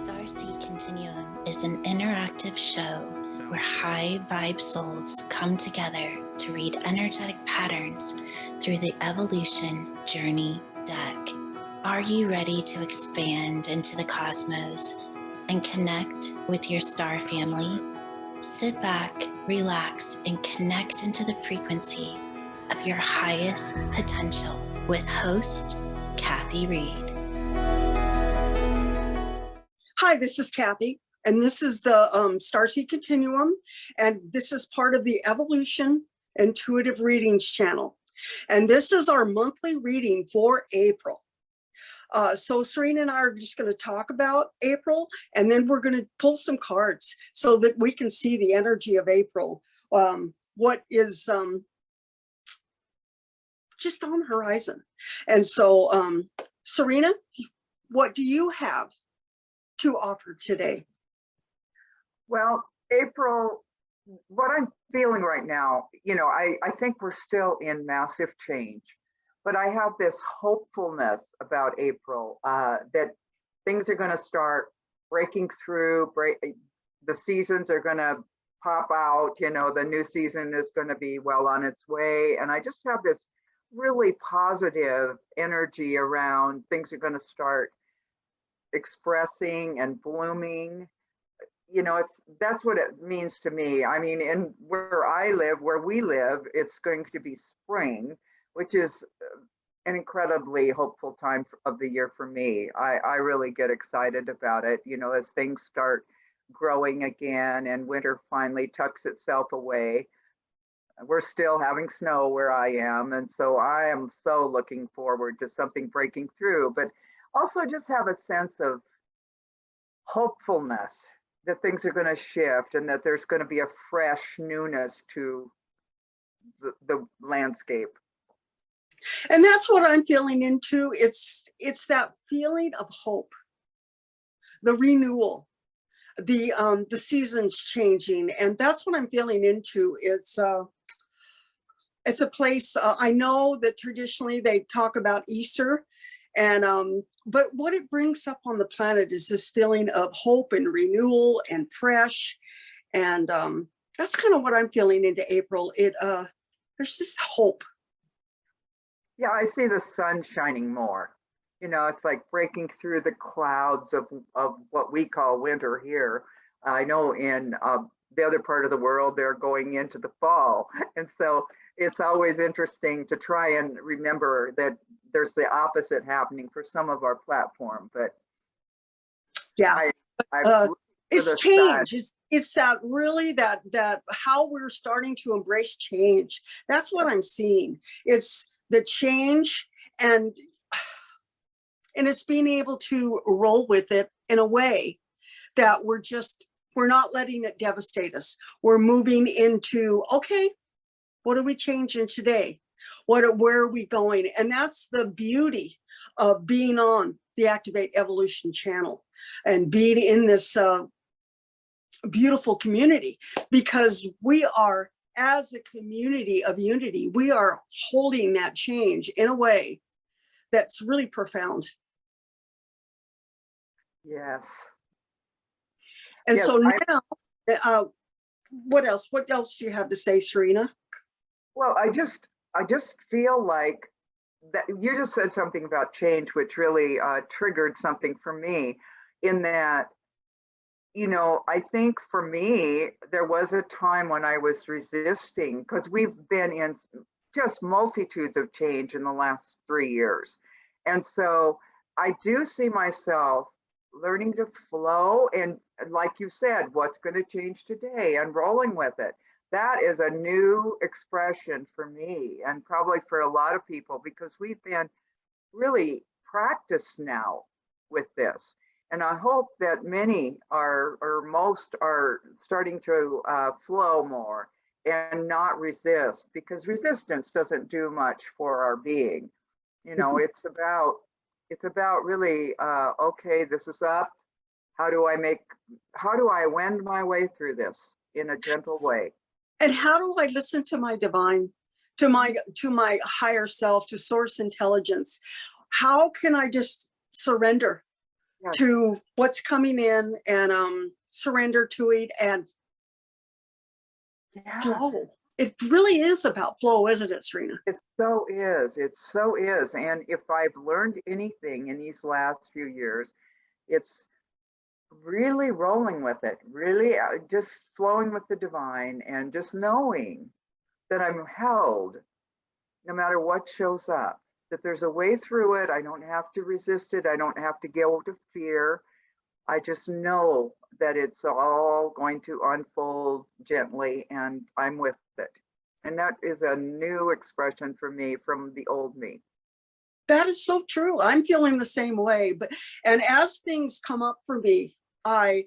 StarSeed Continuum is an interactive show where high vibe souls come together to read energetic patterns through the evolution journey deck. Are you ready to expand into the cosmos and connect with your star family? Sit back, relax, and connect into the frequency of your highest potential with host Kathy Reed. Hi, this is Kathy, and this is the StarSeed Continuum, and this is part of the Evolution Intuitive Readings channel. And this is our monthly reading for April. So Cerena and I are just going to talk about April, and then we're going to pull some cards so that we can see the energy of April, what is just on the horizon. And so, Cerena, what do you have to offer today? Well, April, what I'm feeling right now, I think we're still in massive change, but I have this hopefulness about April that things are going to start breaking through, the seasons are going to pop out, the new season is going to be well on its way. And I just have this really positive energy around things are going to start expressing and blooming. That's what it means to me. I mean, in where we live, it's going to be spring, which is an incredibly hopeful time of the year for me. I really get excited about it, as things start growing again and winter finally tucks itself away. We're still having snow where I am, and so I am so looking forward to something breaking through, but also just have a sense of hopefulness that things are going to shift and that there's going to be a fresh newness to the landscape. And that's what I'm feeling into. It's that feeling of hope, the renewal, the seasons changing, and that's what I'm feeling into. It's a place, I know that traditionally they talk about Easter, and but what it brings up on the planet is this feeling of hope and renewal and fresh, and that's kind of what I'm feeling into April. There's just hope. Yeah, I see the sun shining more. It's like breaking through the clouds of what we call winter here. I know in the other part of the world, they're going into the fall. And so it's always interesting to try and remember that there's the opposite happening for some of our platform. But yeah, it's change. It's that really that how we're starting to embrace change. That's what I'm seeing. It's the change, and it's being able to roll with it in a way that we're not letting it devastate us. We're moving into, okay, what are we changing today? Where are we going? And that's the beauty of being on the Activate Evolution channel and being in this beautiful community, because we are, as a community of unity, we are holding that change in a way that's really profound. Yes. And yes, so now, what else do you have to say, Cerena? Well, I just feel like that you just said something about change, which really triggered something for me, in that, I think for me, there was a time when I was resisting, because we've been in just multitudes of change in the last 3 years. And so I do see myself learning to flow, and like you said, what's going to change today, and rolling with it. That is a new expression for me, and probably for a lot of people, because we've been really practiced now with this. And I hope that many are, or most are, starting to flow more and not resist, because resistance doesn't do much for our being. It's about really, okay, this is up. How do I wend my way through this in a gentle way? And how do I listen to my divine, to my higher self, to source intelligence? How can I just surrender Yes. to what's coming in and surrender to it and flow. It really is about flow, isn't it, Cerena? It so is. It so is. And if I've learned anything in these last few years, it's really rolling with it, really just flowing with the divine and just knowing that I'm held no matter what shows up, that there's a way through it. I don't have to resist it. I don't have to go to fear. I just know that it's all going to unfold gently and I'm with it. And that is a new expression for me from the old me. That is so true. I'm feeling the same way. And as things come up for me, I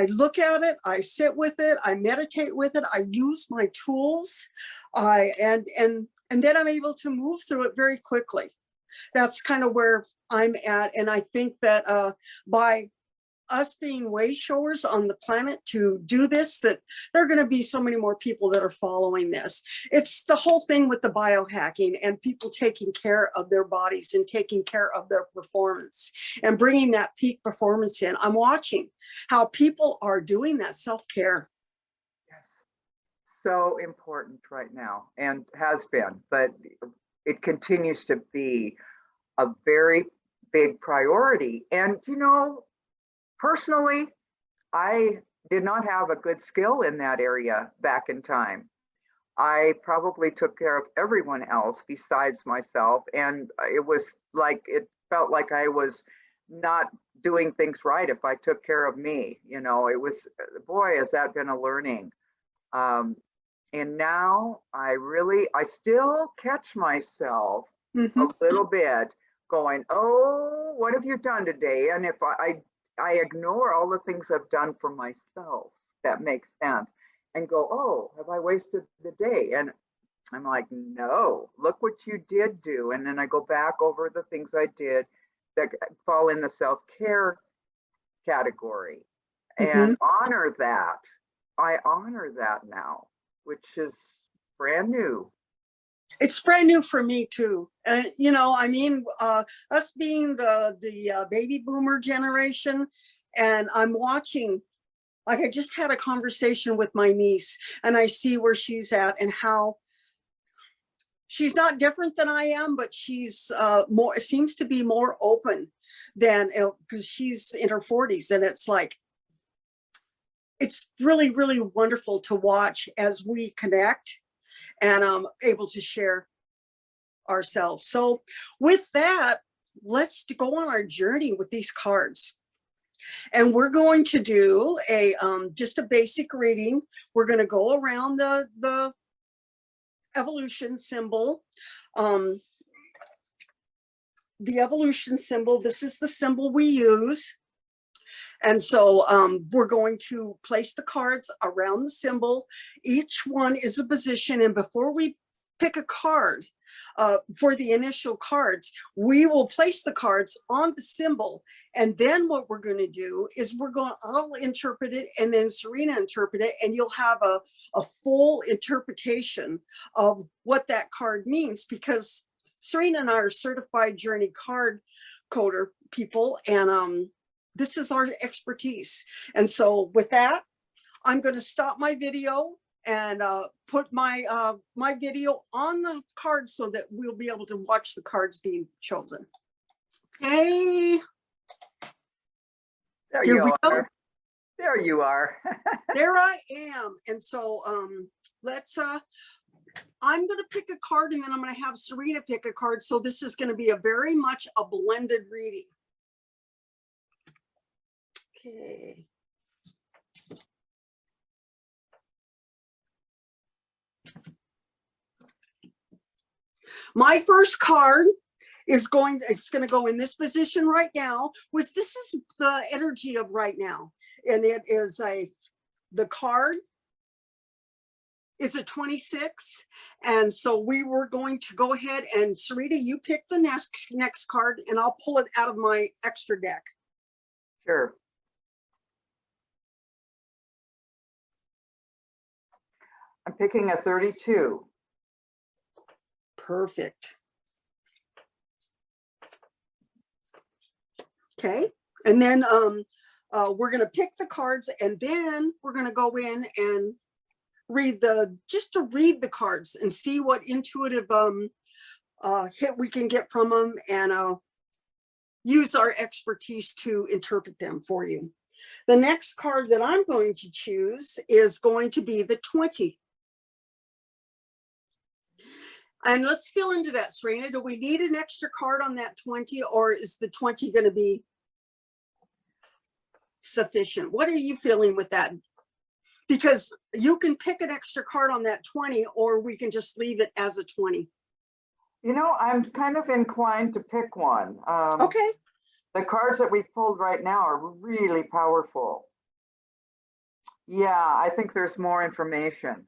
look at it, I sit with it, I meditate with it, I use my tools, and then I'm able to move through it very quickly. That's kind of where I'm at. And I think that by us being way showers on the planet to do this, that there are going to be so many more people that are following this. It's the whole thing with the biohacking and people taking care of their bodies and taking care of their performance and bringing that peak performance in. I'm watching how people are doing that self-care. Yes, so important right now and has been, but it continues to be a very big priority. And, you know, personally, I did not have a good skill in that area back in time. I probably took care of everyone else besides myself. And it felt like I was not doing things right if I took care of me. You know, it was, boy, has that been a learning. And now I still catch myself a little bit going, oh, what have you done today? And if I ignore all the things I've done for myself, that makes sense, and go, oh, have I wasted the day? And I'm like, no, look what you did do. And then I go back over the things I did that fall in the self-care category and honor that. I honor that now, which is brand new. It's brand new for me too. You know, I mean, us being the baby boomer generation, and I'm watching, like I just had a conversation with my niece and I see where she's at and how she's not different than I am, but she's seems to be more open than, because she's in her 40s. And it's like, it's really, really wonderful to watch as we connect and able to share ourselves. So with that, let's go on our journey with these cards. And we're going to do a just a basic reading. We're going to go around the evolution symbol. The evolution symbol, this is the symbol we use. And so we're going to place the cards around the symbol. Each one is a position. And before we pick a card for the initial cards, we will place the cards on the symbol. And then what we're going to do is I'll interpret it and then Cerena interpret it, and you'll have a full interpretation of what that card means, because Cerena and I are certified journey card coder people, and this is our expertise. And so with that, I'm going to stop my video and put my my video on the card so that we'll be able to watch the cards being chosen. Okay. There Here you we are. go. There you are. There I am. And so let's I'm going to pick a card and then I'm going to have Cerena pick a card. So this is going to be a very much a blended reading. Okay. My first card is going to go in this position right now. This is the energy of right now. And it is the card is a 26. And so we were going to go ahead and Cerena, you pick the next card and I'll pull it out of my extra deck. Sure. I'm picking a 32. Perfect. Okay, And then we're going to pick the cards, and then we're going to go in and read the cards and see what intuitive hit we can get from them, and use our expertise to interpret them for you. The next card that I'm going to choose is going to be the 20. And let's feel into that, Cerena. Do we need an extra card on that 20, or is the 20 going to be sufficient? What are you feeling with that? Because you can pick an extra card on that 20, or we can just leave it as a 20. You know, I'm kind of inclined to pick one. Okay. The cards that we pulled right now are really powerful. Yeah, I think there's more information.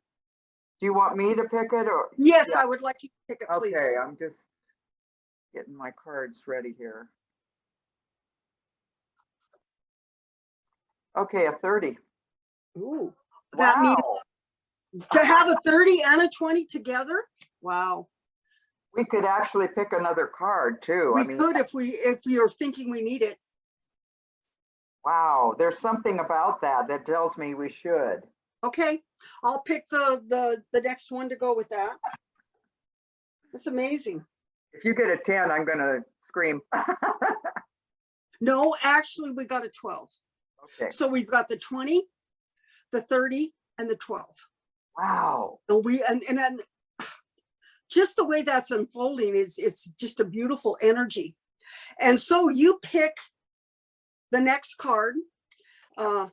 Do you want me to pick it, or? Yes, Yeah. I would like you to pick it, please. Okay, I'm just getting my cards ready here. Okay, a 30. Ooh, that Wow. means to have a 30 and a 20 together. Wow. We could actually pick another card too. We could if you're thinking we need it. Wow, there's something about that that tells me we should. Okay, I'll pick the next one to go with that. It's amazing. If you get a 10, I'm gonna scream. No, actually, we got a 12. Okay. So we've got the 20, the 30, and the 12. Wow. And just the way that's unfolding it's just a beautiful energy. And so you pick the next card. A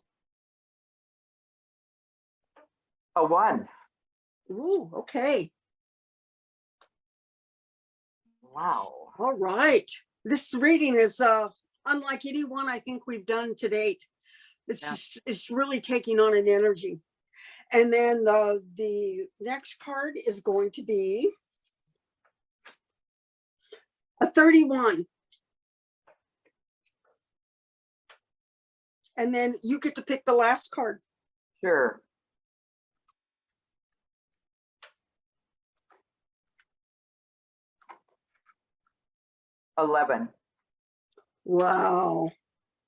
1. Ooh, okay. Wow. All right. This reading is unlike any one I think we've done to date. It's really taking on an energy. And then the next card is going to be a 31. And then you get to pick the last card. Sure. $11. Wow.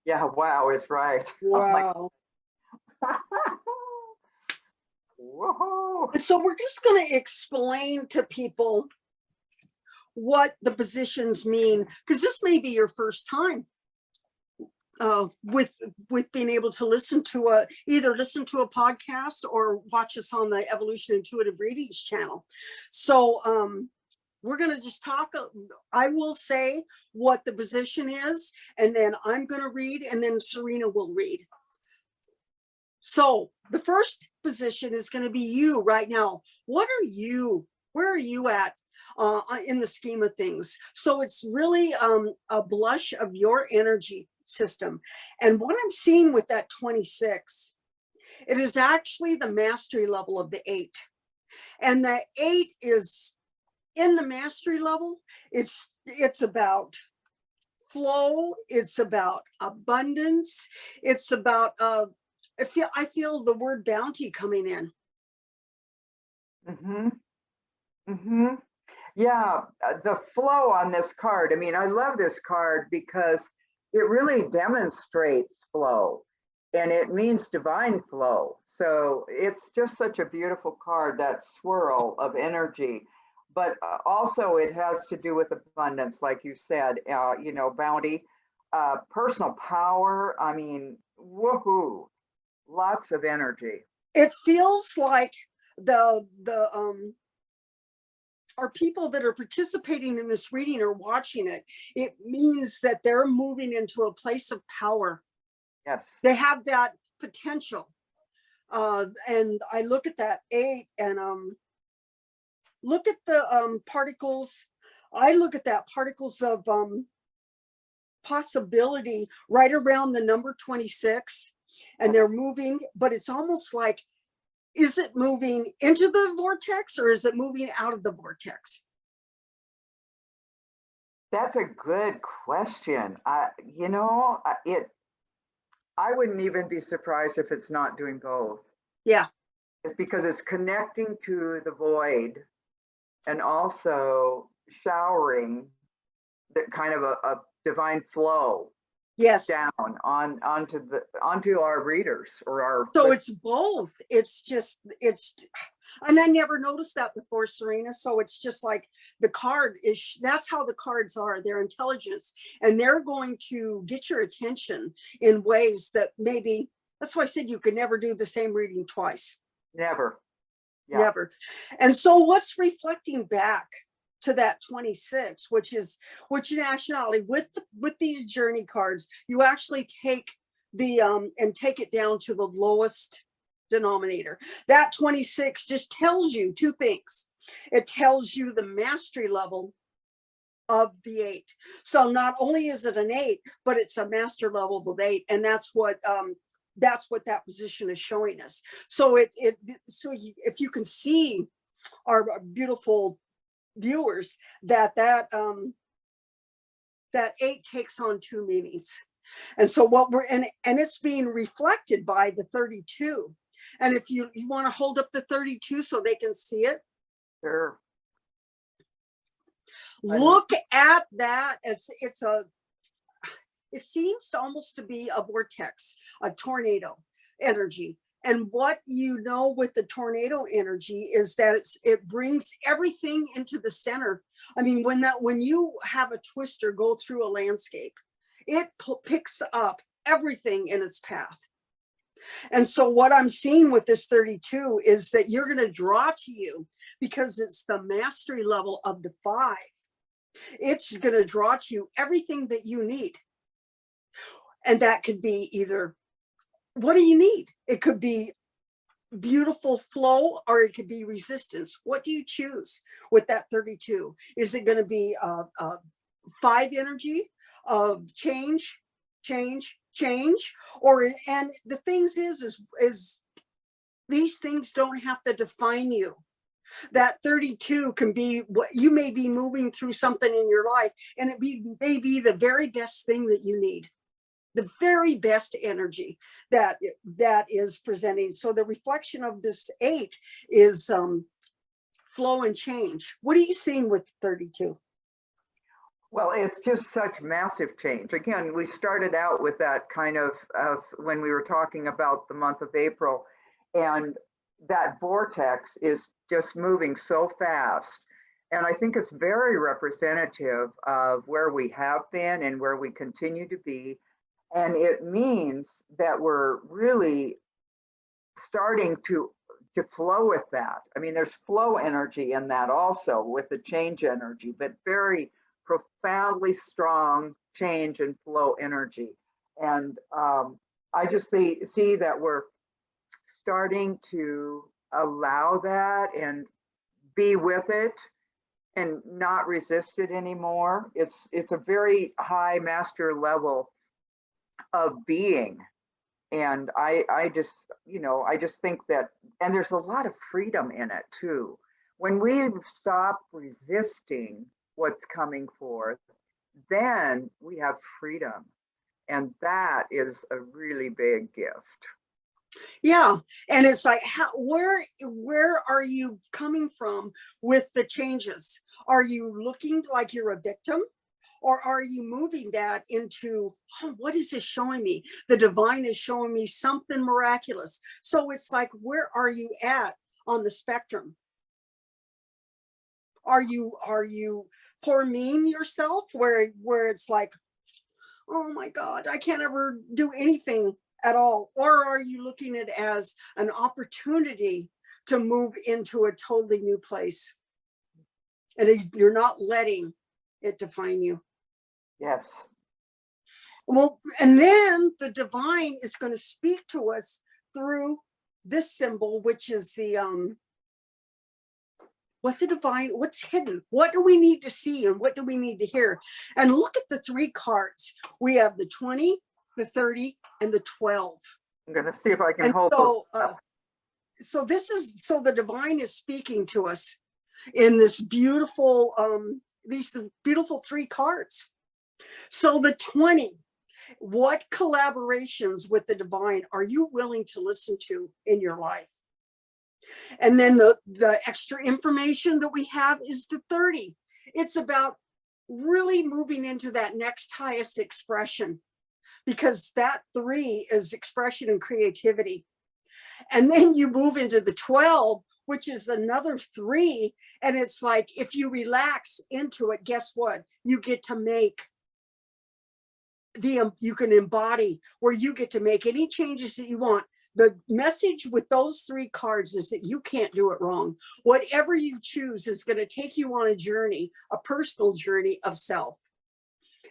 Yeah, wow is right. Wow. Whoa. And so we're just going to explain to people what the positions mean, because this may be your first time with being able to listen to either listen to a podcast or watch us on the Evolution Intuitive Readings channel. So we're going to just talk. I will say what the position is, and then I'm going to read, and then Cerena will read. So the first position is going to be you right now. What are you? Where are you at in the scheme of things? So it's really a blush of your energy system. And what I'm seeing with that 26, it is actually the mastery level of the 8. And the 8 is in the mastery level. It's about flow. It's about abundance. It's about I feel the word bounty coming in. Mm-hmm. Mm-hmm. Yeah, the flow on this card. I mean, I love this card because it really demonstrates flow, and it means divine flow. So it's just such a beautiful card, that swirl of energy. But also it has to do with abundance, like you said, you know, bounty, personal power. I mean, woohoo. Lots of energy. It feels like our people that are participating in this reading or watching it, it means that they're moving into a place of power. Yes. They have that potential. And I look at that 8 and look at the particles. I look at that particles of possibility right around the number 26. And they're moving, but it's almost like, is it moving into the vortex or is it moving out of the vortex? That's a good question. You know, I wouldn't even be surprised if it's not doing both. Yeah. It's because it's connecting to the void and also showering that kind of a divine flow. Yes. down onto our readers or our. So it's both. It's and I never noticed that before, Cerena. So it's just like the card is, that's how the cards are. They're intelligence, and they're going to get your attention in ways that maybe, that's why I said you could never do the same reading twice. Never. Yeah. Never. And so what's reflecting back to that 26, which nationality with these journey cards, you actually take the and take it down to the lowest denominator. That 26 just tells you two things. It tells you the mastery level of the 8. So not only is it an 8, but it's a master level of 8, and that's what that position is showing us. So if you can see, our beautiful viewers, that 8 takes on 2 meanings. And so what we're and it's being reflected by the 32. And if you want to hold up the 32 so they can see it. Sure. Look at that. It seems to almost to be a vortex, a tornado energy. And what you know with the tornado energy is that it brings everything into the center. I mean, when you have a twister go through a landscape, it picks up everything in its path. And so what I'm seeing with this 32 is that you're going to draw to you, because it's the mastery level of the 5. It's going to draw to you everything that you need. And that could be either, what do you need? It could be beautiful flow, or it could be resistance. What do you choose with that 32? Is it going to be 5 energy of change, or, and the things is these things don't have to define you. That 32 can be what you may be moving through something in your life, and it may be the very best thing that you need. The very best energy that is presenting. So the reflection of this 8 is flow and change. What are you seeing with 32? Well, it's just such massive change. Again, we started out with that kind of when we were talking about the month of April, and that vortex is just moving so fast. And I think it's very representative of where we have been and where we continue to be. And it means that we're really starting to flow with that. I mean, there's flow energy in that also with the change energy, but very profoundly strong change and flow energy. And I just see that we're starting to allow that and be with it and not resist it anymore. It's a very high master level of being. And I just think that, and there's a lot of freedom in it too. When we stop resisting what's coming forth, then we have freedom. And that is a really big gift. Yeah. And it's like, where are you coming from with the changes? Are you looking like you're a victim? Or are you moving that into, oh, what is this showing me? The divine is showing me something miraculous. So it's like, where are you at on the spectrum? Are you poor mean yourself where it's like, oh my God, I can't ever do anything at all? Or are you looking at it as an opportunity to move into a totally new place? And you're not letting it define you. Yes. Well, and then the divine is going to speak to us through this symbol, which is the what's hidden, what do we need to see and what do we need to hear? And look at the 3 cards. We have the 20, the 30, and the 12. I'm going to see if I can hold those up. So the divine is speaking to us in this beautiful these beautiful 3 cards. So the 20, what collaborations with the divine are you willing to listen to in your life? And then the extra information that we have is the 30. It's about really moving into that next highest expression. because that 3 is expression and creativity. And then you move into the 12, which is another 3. And it's like, if you relax into it, guess what? You get to make you can embody, where you get to make any changes that you want. The message with those 3 cards is that you can't do it wrong. Whatever you choose is going to take you on a journey, a personal journey of self.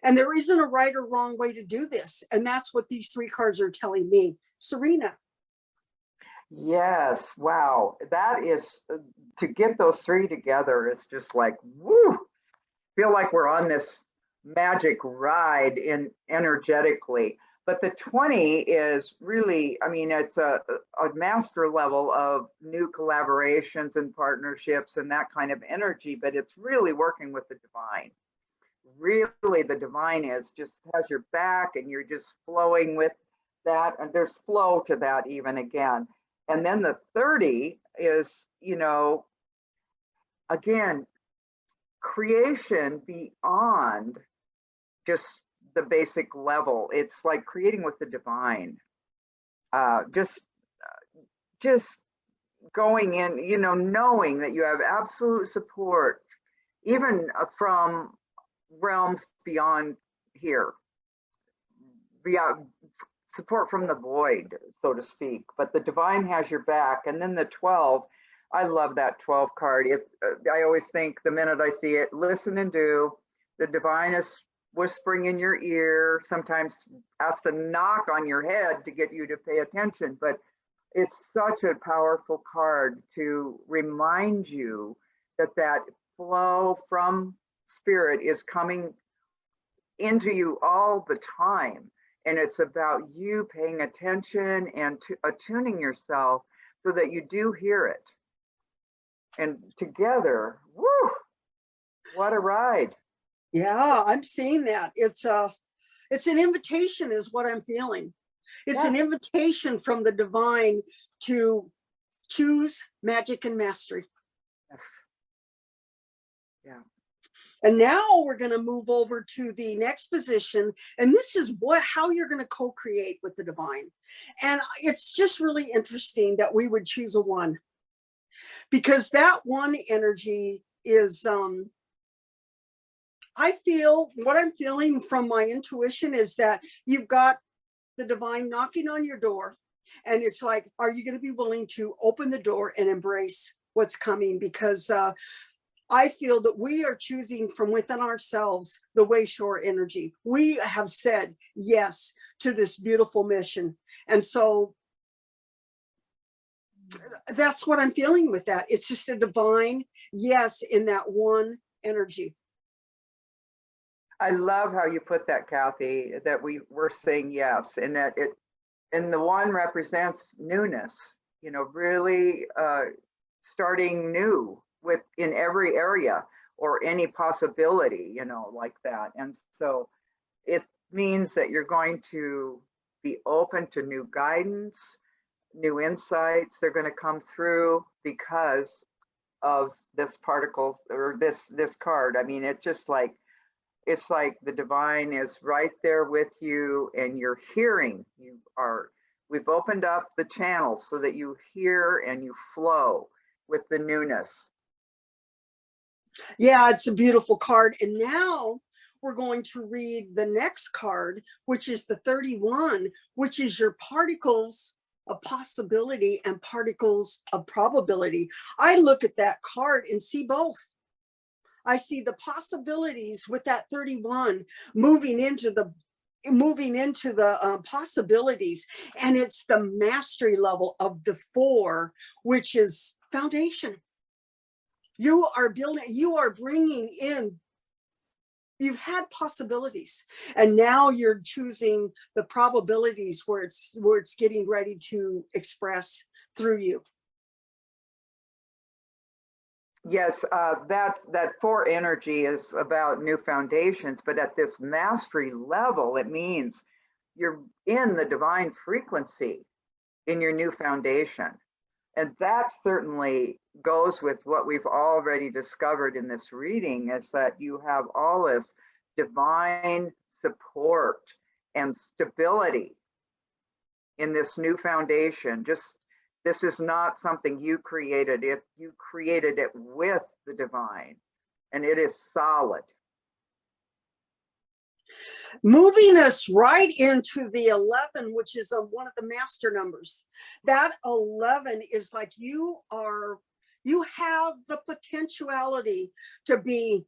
And there isn't a right or wrong way to do this. And that's what these 3 cards are telling me. Cerena. Yes, wow. That is, to get those 3 together, it's just like, woo, feel like we're on this magic ride in energetically. But the 20 is really, I mean, it's a master level of new collaborations and partnerships and that kind of energy, but it's really working with the divine. Really, the divine is just has your back and you're just flowing with that. And there's flow to that even again. And then the 30 is, you know, again, creation beyond just the basic level. It's like creating with the divine. Just going in, you know, knowing that you have absolute support, even from realms beyond here, beyond support from the void, so to speak. But the divine has your back. And then the 12, I love that 12 card. I always think the minute I see it, listen and do. The divine is whispering in your ear, sometimes has to knock on your head to get you to pay attention. But it's such a powerful card to remind you that that flow from spirit is coming into you all the time. And it's about you paying attention and attuning yourself so that you do hear it. And together, woo, what a ride. Yeah, I'm seeing that. It's an invitation is what I'm feeling. It's an invitation from the divine to choose magic and mastery. Yes. Yeah. And now we're going to move over to the next position. And this is how you're going to co-create with the divine. And it's just really interesting that we would choose a 1, because that 1 energy is, I feel what I'm feeling from my intuition is that you've got the divine knocking on your door. And it's like, are you going to be willing to open the door and embrace what's coming? Because I feel that we are choosing from within ourselves the Wayshore energy. We have said yes to this beautiful mission. And so that's what I'm feeling with that. It's just a divine yes in that 1 energy. I love how you put that, Kathy, that we're saying yes, and that and the 1 represents newness, you know, really starting new in every area or any possibility, you know, like that. And so it means that you're going to be open to new guidance, new insights. They're going to come through because of this particle or this card. I mean, it's like the divine is right there with you and you're hearing. We've opened up the channels so that you hear and you flow with the newness. Yeah, it's a beautiful card. And now we're going to read the next card, which is the 31, which is your particles of possibility and particles of probability. I look at that card and see both. I see the possibilities with that 31 moving into the possibilities, and it's the mastery level of the 4, which is foundation. You are building, you are bringing in, you've had possibilities, and now you're choosing the probabilities where it's getting ready to express through you. Yes, that 4 energy is about new foundations, but at this mastery level, it means you're in the divine frequency in your new foundation. And that certainly goes with what we've already discovered in this reading, is that you have all this divine support and stability in this new foundation. This is not something you created. You created it with the divine, and it is solid. Moving us right into the 11, which is one of the master numbers. That 11 is like you have the potentiality to be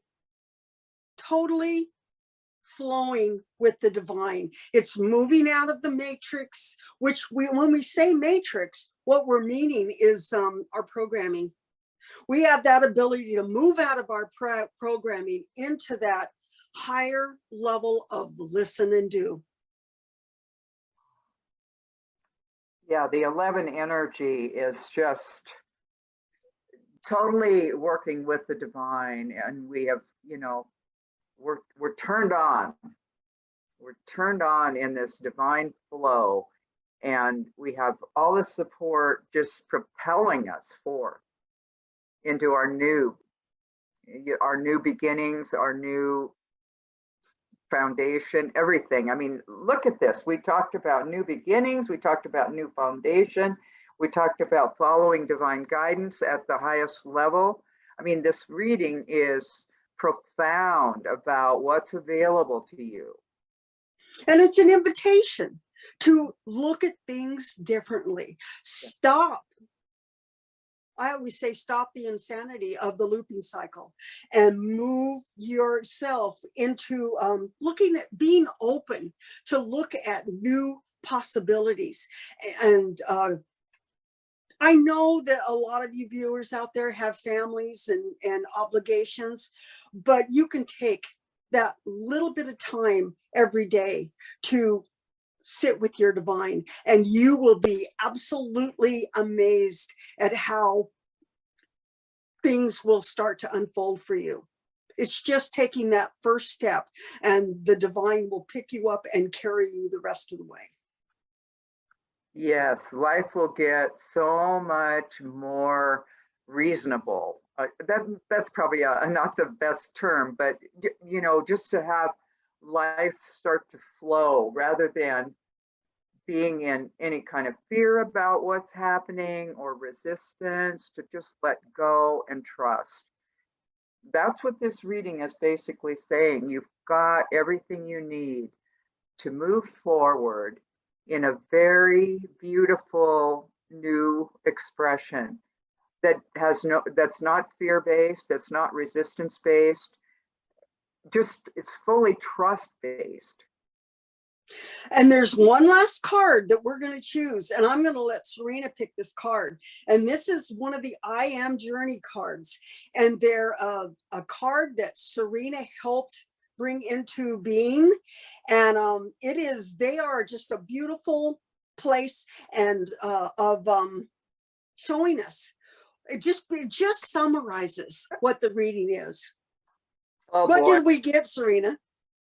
totally flowing with the divine. It's moving out of the matrix, which when we say matrix, what we're meaning is our programming. We have that ability to move out of our programming into that higher level of listen and do. Yeah, the 11 energy is just totally working with the divine, and we have, we're turned on. We're turned on in this divine flow, and we have all the support just propelling us forth into our new beginnings, our new foundation, everything. I mean, look at this. We talked about new beginnings. We talked about new foundation. We talked about following divine guidance at the highest level. I mean, this reading is profound about what's available to you. And it's an invitation to look at things differently. Stop. I always say, stop the insanity of the looping cycle and move yourself into looking at being open to look at new possibilities. And I know that a lot of you viewers out there have families and obligations, but you can take that little bit of time every day to sit with your divine, and you will be absolutely amazed at how things will start to unfold for you. It's just taking that first step, and the divine will pick you up and carry you the rest of the way. Yes, life will get so much more reasonable. That's probably not the best term, but just to have life start to flow rather than being in any kind of fear about what's happening or resistance, to just let go and trust. That's what this reading is basically saying. You've got everything you need to move forward in a very beautiful new expression that's not fear-based, that's not resistance-based, just it's fully trust-based. And there's one last card that we're going to choose, and I'm going to let Cerena pick this card. And this is one of the I Am Journey cards, and they're a card that Cerena helped bring into being. And they are just a beautiful place and of showing us. It just summarizes what the reading is. Oh, what boy. Did we get, Cerena?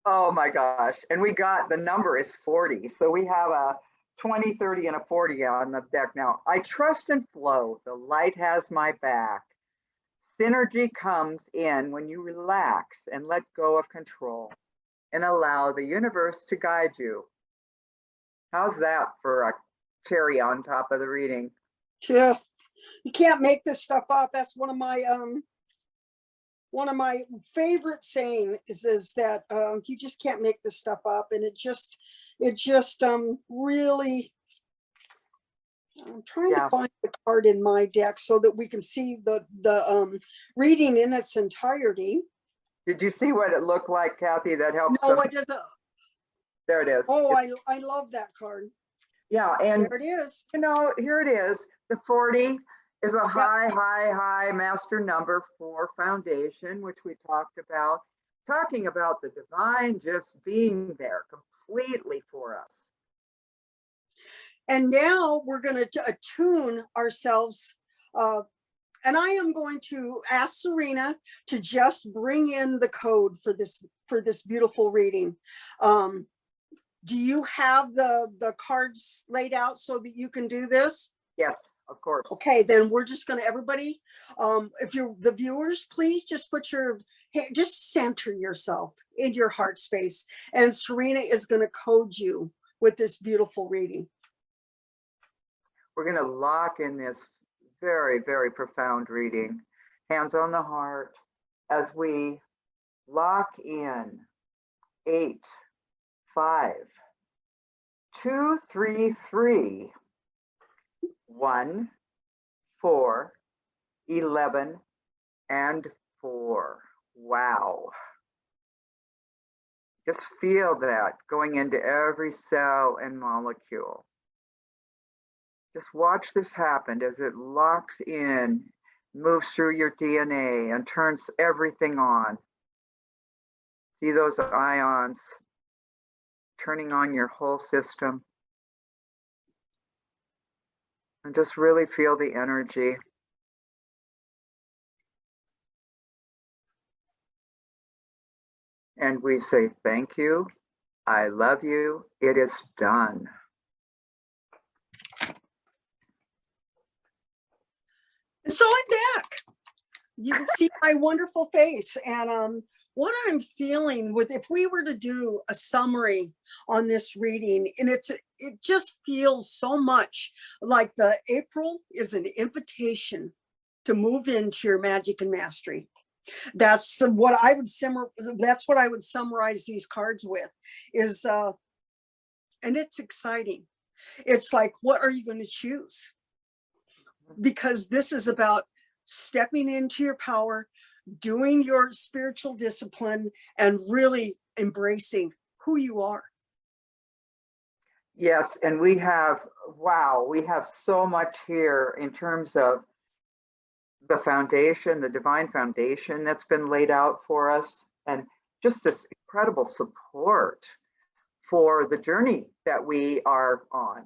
Oh my gosh. And we got, the number is 40. So we have a 20, 30, and a 40 on the deck now. I trust and flow. The light has my back. Synergy comes in when you relax and let go of control and allow the universe to guide you. How's that for a cherry on top of the reading? Yeah, you can't make this stuff up. That's one of my favorite saying is that you just can't make this stuff up. And it just really, I'm trying to find the card in my deck so that we can see the reading in its entirety. Did you see what it looked like, Kathy? That helps. No, it doesn't. There it is. Oh, I love that card. Yeah, and there it is. Here it is. The 40 is a high master number for foundation, which we talked about, talking about the divine just being there completely for us. And now we're going to attune ourselves. And I am going to ask Cerena to just bring in the code for this beautiful reading. Do you have the cards laid out so that you can do this? Yes, of course. Okay, then we're just going to, everybody, if you're the viewers, please just put your, just center yourself in your heart space. And Cerena is going to code you with this beautiful reading. We're going to lock in this very, very profound reading. Hands on the heart as we lock in 8, 5, 2, 3, 3, 1, 4, 11, and 4. Wow. Just feel that going into every cell and molecule. Just watch this happen as it locks in, moves through your DNA and turns everything on. See those ions turning on your whole system. And just really feel the energy. And we say, thank you. I love you. It is done. So I'm back. You can see my wonderful face. And what I'm feeling with, if we were to do a summary on this reading, and it just feels so much like the April is an invitation to move into your magic and mastery. That's what I would summarize these cards with is, and it's exciting. It's like, what are you going to choose? Because this is about stepping into your power, doing your spiritual discipline, and really embracing who you are. Yes, and we have, wow, we have so much here in terms of the foundation, the divine foundation that's been laid out for us, and just this incredible support for the journey that we are on.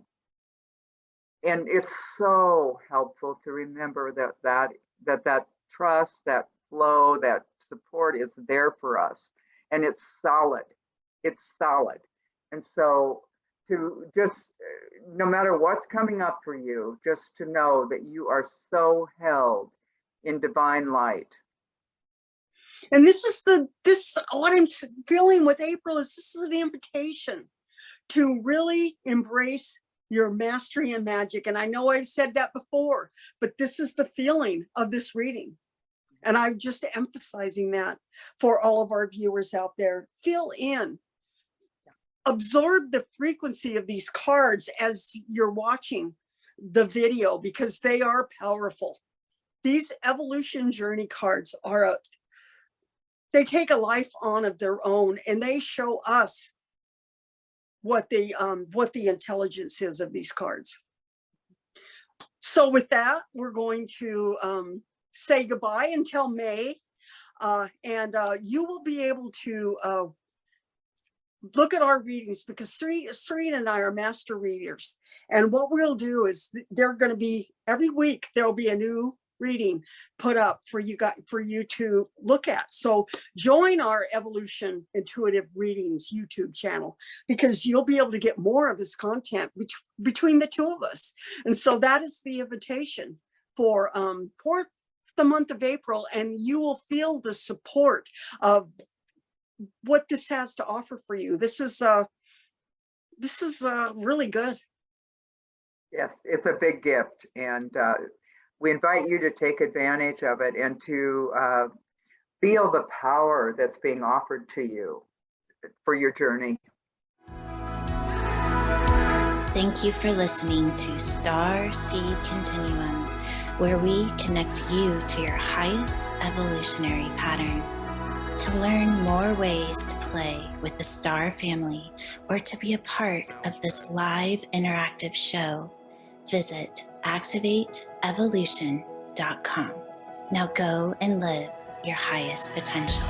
And it's so helpful to remember that trust, that flow, that support is there for us, and it's solid. It's solid. And so to just, no matter what's coming up for you, just to know that you are so held in divine light. And what I'm feeling with April is this is an invitation to really embrace your mastery and magic. And I know I've said that before, but this is the feeling of this reading. And I'm just emphasizing that for all of our viewers out there. Feel in, absorb the frequency of these cards as you're watching the video, because they are powerful. These evolution journey cards are they take a life on of their own, and they show us what the intelligence is of these cards. So with that, we're going to say goodbye until May, and you will be able to look at our readings, because Cerena and I are master readers, and what we'll do is they're going to be every week. There'll be a new reading put up for you to look at. So join our Evolution Intuitive Readings YouTube channel, because you'll be able to get more of this content between the two of us. And so that is the invitation for the month of April, and you will feel the support of what this has to offer for you. This is really good. Yes, it's a big gift, and we invite you to take advantage of it and to feel the power that's being offered to you for your journey. Thank you for listening to StarSeed Continuum, where we connect you to your highest evolutionary pattern. To learn more ways to play with the Star family or to be a part of this live interactive show, visit activateevolution.com. Now go and live your highest potential.